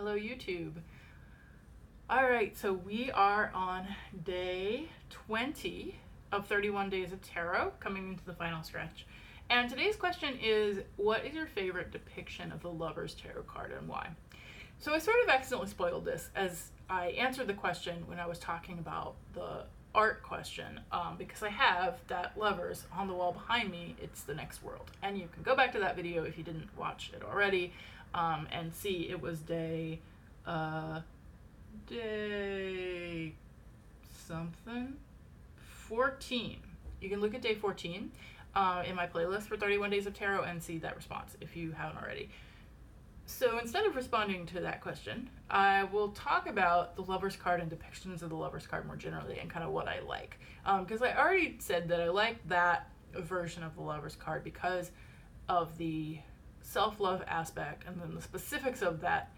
Hello, YouTube. All right, so we are on day 20 of 31 Days of Tarot, coming into the final stretch. And today's question is, what is your favorite depiction of the Lover's Tarot card and why? So I sort of accidentally spoiled this as I answered the question when I was talking about the art question, because I have that Lovers on the wall behind me. It's the next world. And you can go back to that video if you didn't watch it already, and see it was day something 14. You can look at day 14 in my playlist for 31 Days of Tarot and see that response if you haven't already. So instead of responding to that question, I will talk about the Lover's card and depictions of the Lover's card more generally and kind of what I like. Because I already said that I like that version of the Lover's card because of the self-love aspect and then the specifics of that,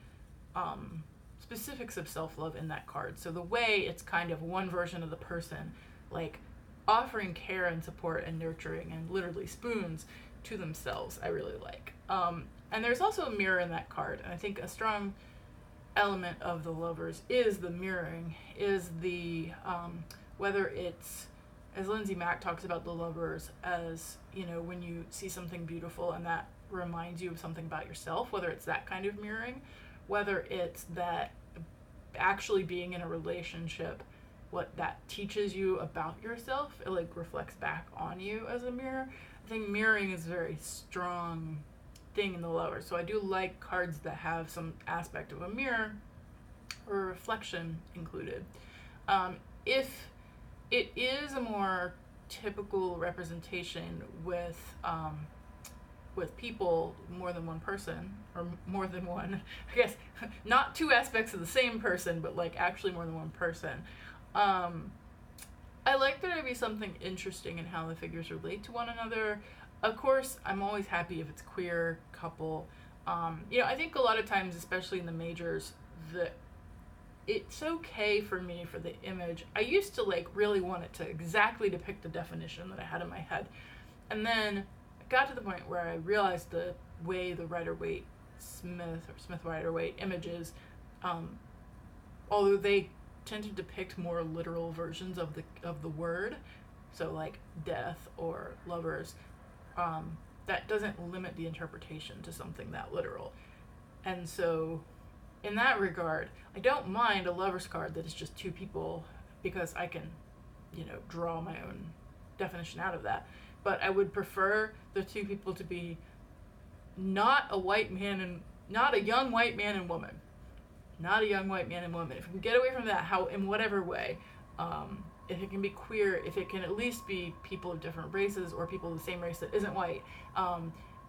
specifics of self-love in that card. So the way it's kind of one version of the person, like offering care and support and nurturing and literally spoons to themselves, I really like. And there's also a mirror in that card, and I think a strong element of the Lovers is the mirroring, is the whether it's, as Lindsay Mack talks about the Lovers as, you know, when you see something beautiful and that reminds you of something about yourself, whether it's that kind of mirroring, whether it's that actually being in a relationship, what that teaches you about yourself, it like reflects back on you as a mirror. I think mirroring is a very strong thing in the Lovers. So I do like cards that have some aspect of a mirror or reflection included. If it is a more typical representation with people, more than one person, or more than one, I guess, not two aspects of the same person, but like actually more than one person. I like there to be something interesting in how the figures relate to one another. Of course, I'm always happy if it's queer couple. I think a lot of times, especially in the majors, that it's okay for me for the image. I used to like really want it to exactly depict the definition that I had in my head. And then I got to the point where I realized the way the Rider-Waite Smith or Smith Rider-Waite images, although they tend to depict more literal versions of the word, so like death or lovers, that doesn't limit the interpretation to something that literal. And so in that regard, I don't mind a Lover's card that is just two people, because I can, draw my own definition out of that. But I would prefer the two people to be not a young white man and woman. Not a young white man and woman. If we can get away from that, in whatever way, if it can be queer, if it can at least be people of different races or people of the same race that isn't white.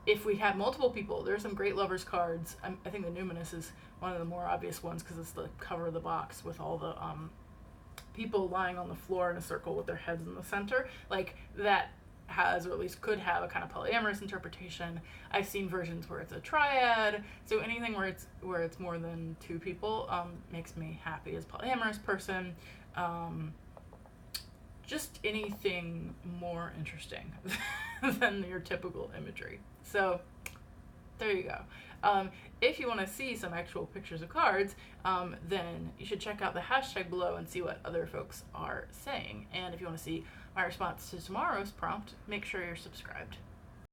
If we have multiple people, there are some great Lovers cards. I think the Numinous is one of the more obvious ones because it's the cover of the box with all the people lying on the floor in a circle with their heads in the center. Like that has, or at least could have, a kind of polyamorous interpretation. I've seen versions where it's a triad, so anything where it's more than two people makes me happy as a polyamorous person. Just anything more interesting than your typical imagery. So there you go. If you want to see some actual pictures of cards, then you should check out the hashtag below and see what other folks are saying. And if you want to see my response to tomorrow's prompt, make sure you're subscribed.